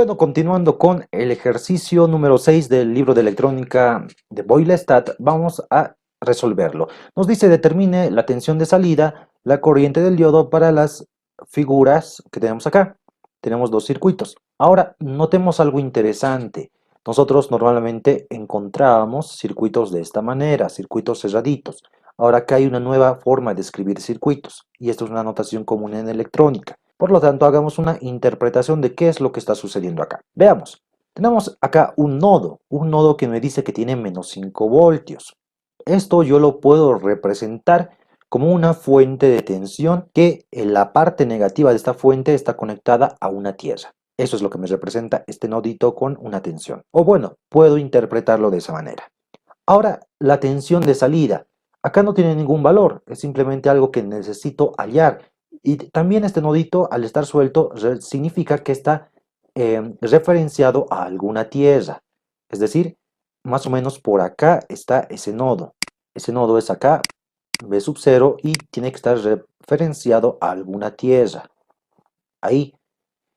Bueno, continuando con el ejercicio número 6 del libro de electrónica de Boylestad, vamos a resolverlo. Nos dice determine la tensión de salida, la corriente del diodo para las figuras que tenemos acá. Tenemos dos circuitos. Ahora, notemos algo interesante. Nosotros normalmente encontrábamos circuitos de esta manera, circuitos cerraditos. Ahora acá hay una nueva forma de escribir circuitos, y esto es una notación común en electrónica. Por lo tanto, hagamos una interpretación de qué es lo que está sucediendo acá. Veamos, tenemos acá un nodo que me dice que tiene menos 5 voltios. Esto yo lo puedo representar como una fuente de tensión que en la parte negativa de esta fuente está conectada a una tierra. Eso es lo que me representa este nodito con una tensión. O bueno, puedo interpretarlo de esa manera. Ahora, la tensión de salida. Acá no tiene ningún valor, es simplemente algo que necesito hallar. Y también este nodito, al estar suelto, significa que está referenciado a alguna tierra. Es decir, más o menos por acá está ese nodo. Ese nodo es acá, B sub 0, y tiene que estar referenciado a alguna tierra. Ahí.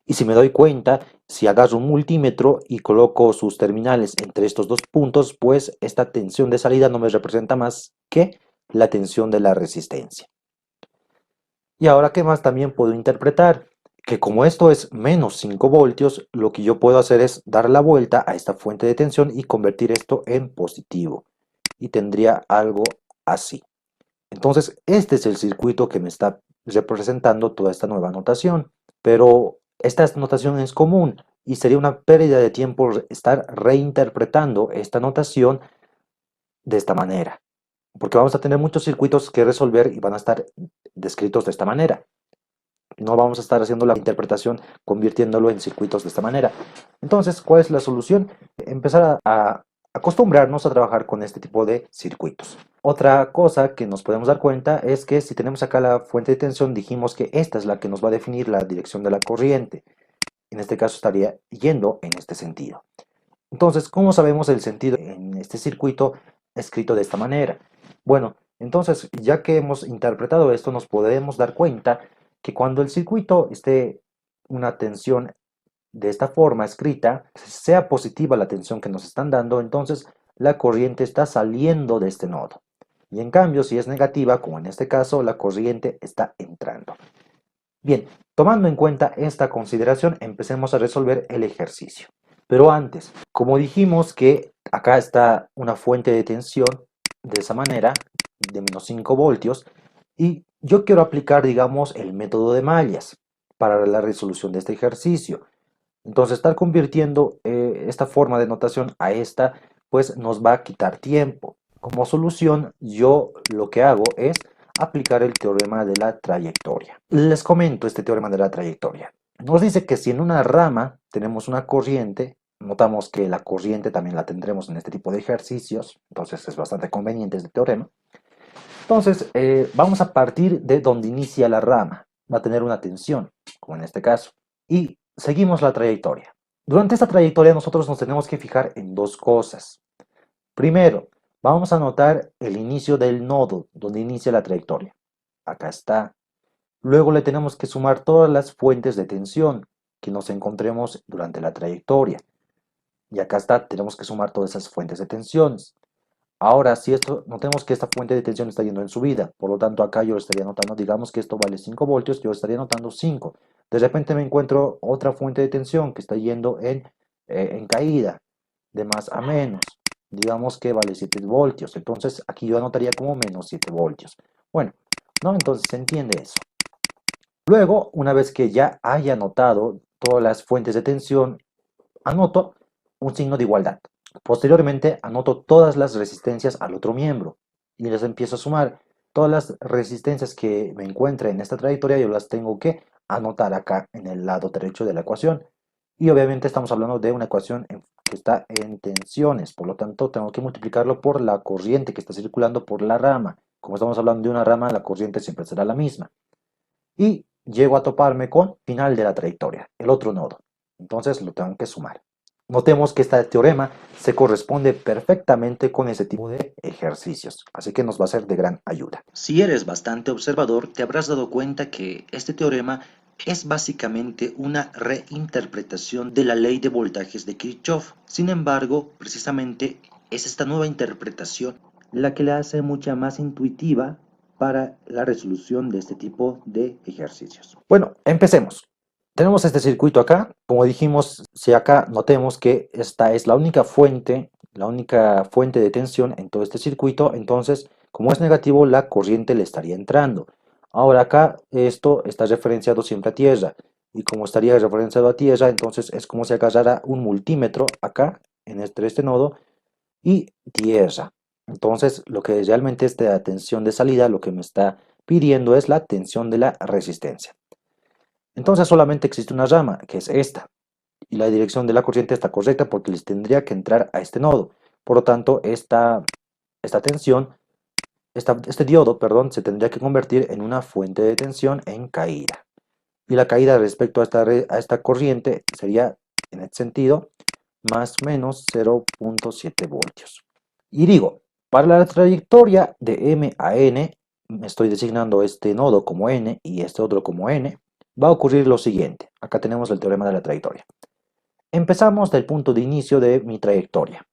Y si me doy cuenta, si agarro un multímetro y coloco sus terminales entre estos dos puntos, pues esta tensión de salida no me representa más que la tensión de la resistencia. Y ahora, ¿qué más también puedo interpretar? Que como esto es menos 5 voltios, lo que yo puedo hacer es dar la vuelta a esta fuente de tensión y convertir esto en positivo. Y tendría algo así. Entonces, este es el circuito que me está representando toda esta nueva notación. Pero esta notación es común y sería una pérdida de tiempo estar reinterpretando esta notación de esta manera. Porque vamos a tener muchos circuitos que resolver y van a estar descritos de esta manera. No vamos a estar haciendo la interpretación convirtiéndolo en circuitos de esta manera. Entonces, ¿cuál es la solución? Empezar a acostumbrarnos a trabajar con este tipo de circuitos. Otra cosa que nos podemos dar cuenta es que si tenemos acá la fuente de tensión, dijimos que esta es la que nos va a definir la dirección de la corriente. En este caso estaría yendo en este sentido. Entonces, ¿cómo sabemos el sentido en este circuito escrito de esta manera? Bueno, entonces, ya que hemos interpretado esto, nos podemos dar cuenta que cuando el circuito esté una tensión de esta forma escrita, sea positiva la tensión que nos están dando, entonces la corriente está saliendo de este nodo. Y en cambio, si es negativa, como en este caso, la corriente está entrando. Bien, tomando en cuenta esta consideración, empecemos a resolver el ejercicio. Pero antes, como dijimos que acá está una fuente de tensión de esa manera, de menos 5 voltios, y yo quiero aplicar, digamos, el método de mallas para la resolución de este ejercicio. Entonces, estar convirtiendo esta forma de notación a esta, pues nos va a quitar tiempo. Como solución, yo lo que hago es aplicar el teorema de la trayectoria. Les comento este teorema de la trayectoria. Nos dice que si en una rama tenemos una corriente, notamos que la corriente también la tendremos en este tipo de ejercicios, entonces es bastante conveniente este teorema. Entonces, vamos a partir de donde inicia la rama. Va a tener una tensión, como en este caso. Y seguimos la trayectoria. Durante esta trayectoria nosotros nos tenemos que fijar en dos cosas. Primero, vamos a notar el inicio del nodo, donde inicia la trayectoria. Acá está. Luego le tenemos que sumar todas las fuentes de tensión que nos encontremos durante la trayectoria. Y acá está, tenemos que sumar todas esas fuentes de tensiones. Ahora, si esto, notemos que esta fuente de tensión está yendo en subida, por lo tanto acá yo estaría notando, digamos que esto vale 5 voltios, yo estaría notando 5. De repente me encuentro otra fuente de tensión que está yendo en caída, de más a menos. Digamos que vale 7 voltios, entonces aquí yo anotaría como menos 7 voltios. Bueno, ¿no? Entonces se entiende eso. Luego, una vez que ya haya anotado todas las fuentes de tensión, anoto un signo de igualdad. Posteriormente anoto todas las resistencias al otro miembro y les empiezo a sumar. Todas las resistencias que me encuentre en esta trayectoria yo las tengo que anotar acá en el lado derecho de la ecuación. Y obviamente estamos hablando de una ecuación que está en tensiones, por lo tanto tengo que multiplicarlo por la corriente que está circulando por la rama. Como estamos hablando de una rama, la corriente siempre será la misma. Y llego a toparme con final de la trayectoria, el otro nodo. Entonces lo tengo que sumar. Notemos que este teorema se corresponde perfectamente con ese tipo de ejercicios, así que nos va a ser de gran ayuda. Si eres bastante observador, te habrás dado cuenta que este teorema es básicamente una reinterpretación de la ley de voltajes de Kirchhoff. Sin embargo, precisamente es esta nueva interpretación la que la hace mucha más intuitiva para la resolución de este tipo de ejercicios. Bueno, empecemos. Tenemos este circuito acá. Como dijimos, si acá notemos que esta es la única fuente de tensión en todo este circuito, entonces, como es negativo, la corriente le estaría entrando. Ahora acá esto está referenciado siempre a tierra, y como estaría referenciado a tierra, entonces es como si agarrara un multímetro acá en este nodo y tierra. Entonces lo que realmente esta tensión de salida lo que me está pidiendo es la tensión de la resistencia. Entonces solamente existe una rama, que es esta, y la dirección de la corriente está correcta porque les tendría que entrar a este nodo. Por lo tanto, esta tensión, este diodo, perdón, se tendría que convertir en una fuente de tensión en caída. Y la caída respecto a esta corriente sería, en este sentido, más o menos 0.7 voltios. Y digo, para la trayectoria de M a N, me estoy designando este nodo como N y este otro como N, va a ocurrir lo siguiente. Acá tenemos el teorema de la trayectoria. Empezamos del punto de inicio de mi trayectoria,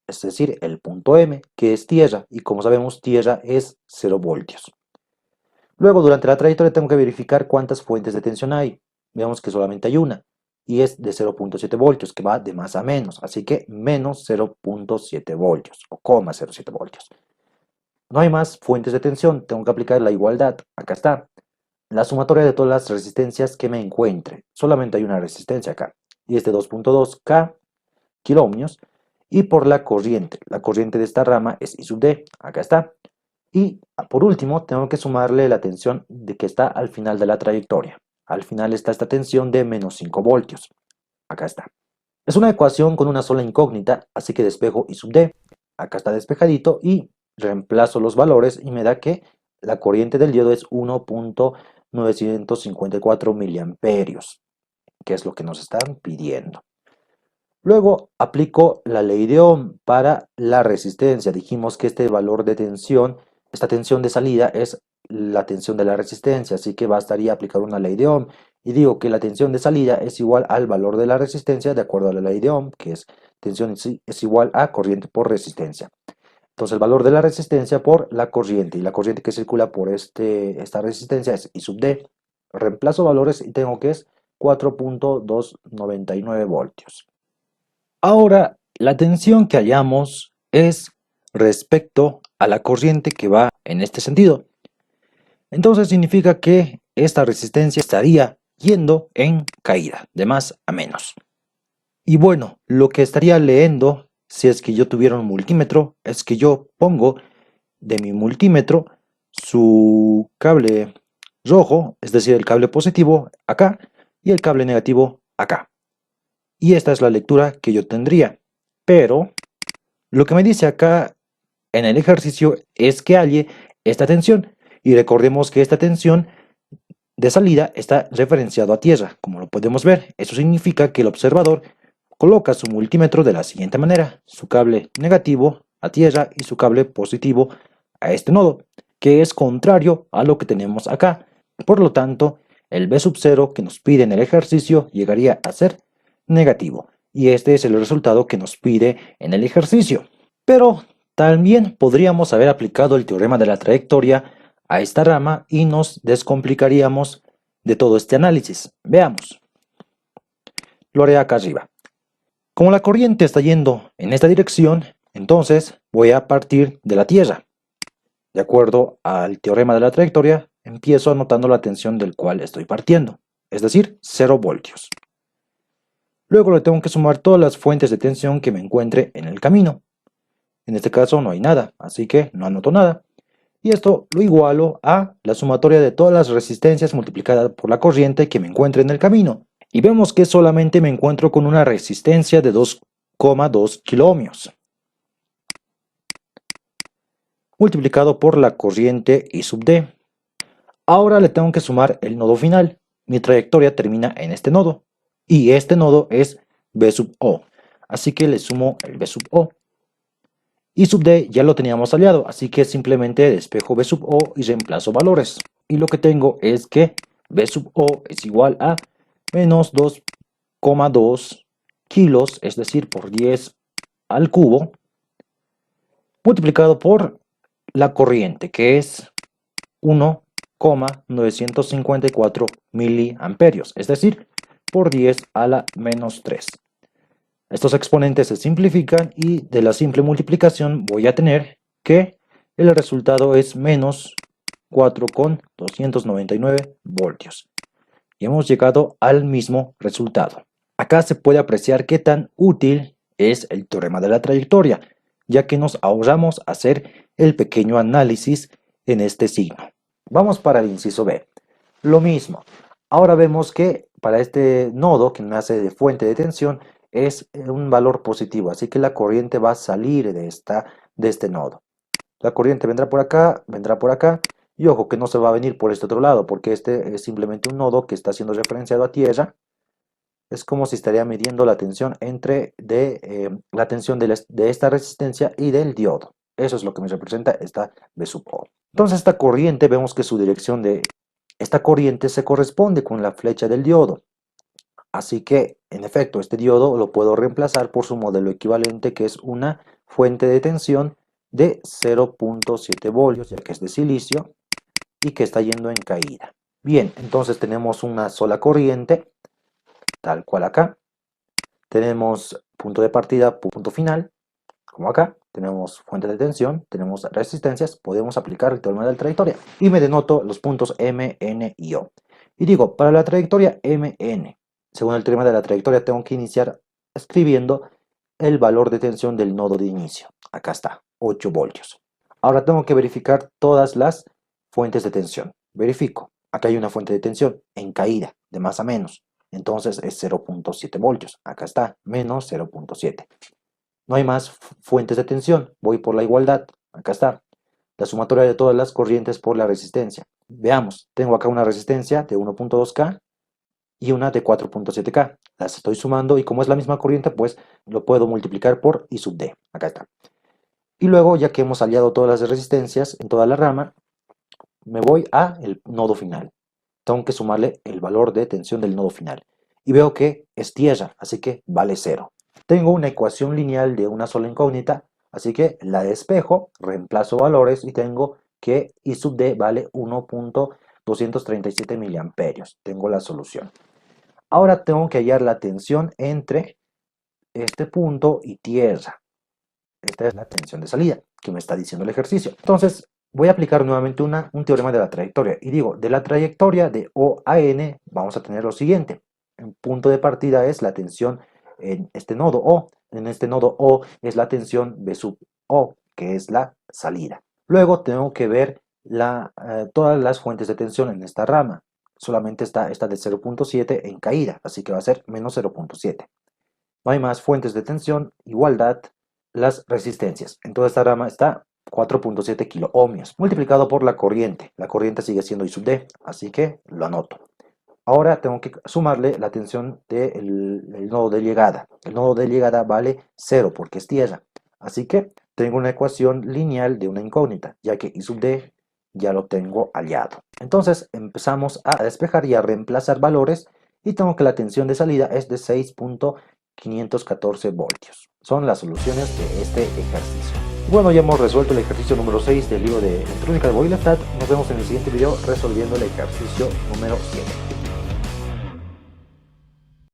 es decir, el punto M, que es tierra, y como sabemos, tierra es 0 voltios. Luego, durante la trayectoria tengo que verificar cuántas fuentes de tensión hay. Veamos que solamente hay una, y es de 0.7 voltios, que va de más a menos, así que menos 0.7 voltios, o 0.07 voltios. No hay más fuentes de tensión, tengo que aplicar la igualdad, acá está. La sumatoria de todas las resistencias que me encuentre, solamente hay una resistencia acá, y es de 2.2K kiloohmios, y por la corriente de esta rama es I sub D, acá está. Y por último, tengo que sumarle la tensión de que está al final de la trayectoria. Al final está esta tensión de menos 5 voltios. Acá está. Es una ecuación con una sola incógnita, así que despejo I sub D. Acá está despejadito y reemplazo los valores y me da que la corriente del diodo es 1.954 miliamperios, que es lo que nos están pidiendo. Luego aplico la ley de Ohm para la resistencia. Dijimos que este valor de tensión, esta tensión de salida es la tensión de la resistencia, así que bastaría aplicar una ley de Ohm. Y digo que la tensión de salida es igual al valor de la resistencia de acuerdo a la ley de Ohm, que es tensión es igual a corriente por resistencia. Entonces el valor de la resistencia por la corriente, y la corriente que circula por esta resistencia es I sub D. Reemplazo valores y tengo que es 4.299 voltios. Ahora, la tensión que hallamos es respecto a la corriente que va en este sentido. Entonces significa que esta resistencia estaría yendo en caída, de más a menos. Y bueno, lo que estaría leyendo, si es que yo tuviera un multímetro, es que yo pongo de mi multímetro su cable rojo, es decir, el cable positivo acá, y el cable negativo acá. Y esta es la lectura que yo tendría. Pero lo que me dice acá en el ejercicio es que halle esta tensión. Y recordemos que esta tensión de salida está referenciado a tierra, como lo podemos ver. Eso significa que el observador coloca su multímetro de la siguiente manera. Su cable negativo a tierra y su cable positivo a este nodo, que es contrario a lo que tenemos acá. Por lo tanto, el B sub 0 que nos pide en el ejercicio llegaría a ser negativo. Y este es el resultado que nos pide en el ejercicio. Pero también podríamos haber aplicado el teorema de la trayectoria a esta rama y nos descomplicaríamos de todo este análisis. Veamos. Lo haré acá arriba. Como la corriente está yendo en esta dirección, entonces voy a partir de la Tierra. De acuerdo al teorema de la trayectoria, empiezo anotando la tensión del cual estoy partiendo, es decir, 0 voltios. Luego le tengo que sumar todas las fuentes de tensión que me encuentre en el camino. En este caso no hay nada, así que no anoto nada. Y esto lo igualo a la sumatoria de todas las resistencias multiplicada por la corriente que me encuentre en el camino. Y vemos que solamente me encuentro con una resistencia de 2,2 kiloohmios. Multiplicado por la corriente I sub D. Ahora le tengo que sumar el nodo final. Mi trayectoria termina en este nodo. Y este nodo es B sub O. Así que le sumo el B sub O. I sub D ya lo teníamos hallado, así que simplemente despejo B sub O y reemplazo valores. Y lo que tengo es que B sub O es igual a menos 2,2 kilos, es decir, por 10 al cubo, multiplicado por la corriente, que es 1,954 miliamperios, es decir, por 10 a la menos 3. Estos exponentes se simplifican y de la simple multiplicación voy a tener que el resultado es menos 4,299 voltios. Y hemos llegado al mismo resultado. Acá se puede apreciar qué tan útil es el teorema de la trayectoria, ya que nos ahorramos hacer el pequeño análisis en este signo. Vamos para el inciso B. Lo mismo. Ahora vemos que para este nodo que nace de fuente de tensión es un valor positivo, así que la corriente va a salir de este nodo. La corriente vendrá por acá, y ojo que no se va a venir por este otro lado, porque este es simplemente un nodo que está siendo referenciado a tierra. Es como si estaría midiendo la tensión la tensión de esta resistencia y del diodo. Eso es lo que me representa esta B sub O. Entonces esta corriente, vemos que su dirección de esta corriente se corresponde con la flecha del diodo. Así que, en efecto, este diodo lo puedo reemplazar por su modelo equivalente, que es una fuente de tensión de 0,7 voltios, ya que es de silicio y que está yendo en caída. Bien, entonces tenemos una sola corriente, tal cual acá. Tenemos punto de partida, punto final, como acá. Tenemos fuente de tensión, tenemos resistencias, podemos aplicar el teorema de la trayectoria. Y me denoto los puntos M, N y O. Y digo, para la trayectoria MN, según el teorema de la trayectoria, tengo que iniciar escribiendo el valor de tensión del nodo de inicio. Acá está, 8 voltios. Ahora tengo que verificar todas las fuentes de tensión. Verifico. Acá hay una fuente de tensión en caída, de más a menos. Entonces es 0,7 voltios. Acá está, menos 0,7. No hay más fuentes de tensión. Voy por la igualdad. Acá está. La sumatoria de todas las corrientes por la resistencia. Veamos, tengo acá una resistencia de 1,2K y una de 4,7K. Las estoy sumando y como es la misma corriente, pues lo puedo multiplicar por I sub D. Acá está. Y luego, ya que hemos hallado todas las resistencias en toda la rama, me voy al nodo final. Tengo que sumarle el valor de tensión del nodo final. Y veo que es tierra, así que vale 0. Tengo una ecuación lineal de una sola incógnita, así que la despejo, reemplazo valores y tengo que I sub D vale 1,237 miliamperios. Tengo la solución. Ahora tengo que hallar la tensión entre este punto y tierra. Esta es la tensión de salida que me está diciendo el ejercicio. Entonces voy a aplicar nuevamente un teorema de la trayectoria. Y digo, de la trayectoria de O a N vamos a tener lo siguiente. El punto de partida es la tensión en este nodo O. En este nodo O es la tensión B sub O, que es la salida. Luego tengo que ver todas las fuentes de tensión en esta rama. Solamente está esta de 0,7 en caída, así que va a ser menos 0,7. No hay más fuentes de tensión, igualdad, las resistencias. En toda esta rama está 4,7 kiloohmios, multiplicado por la corriente. La corriente sigue siendo I sub D, así que lo anoto. Ahora tengo que sumarle la tensión del nodo de llegada. El nodo de llegada vale 0 porque es tierra. Así que tengo una ecuación lineal de una incógnita, ya que I sub D ya lo tengo hallado. Entonces empezamos a despejar y a reemplazar valores y tengo que la tensión de salida es de 6,514 voltios. Son las soluciones de este ejercicio. Bueno, ya hemos resuelto el ejercicio número 6 del libro de electrónica de Boylestad. Nos vemos en el siguiente video resolviendo el ejercicio número 7.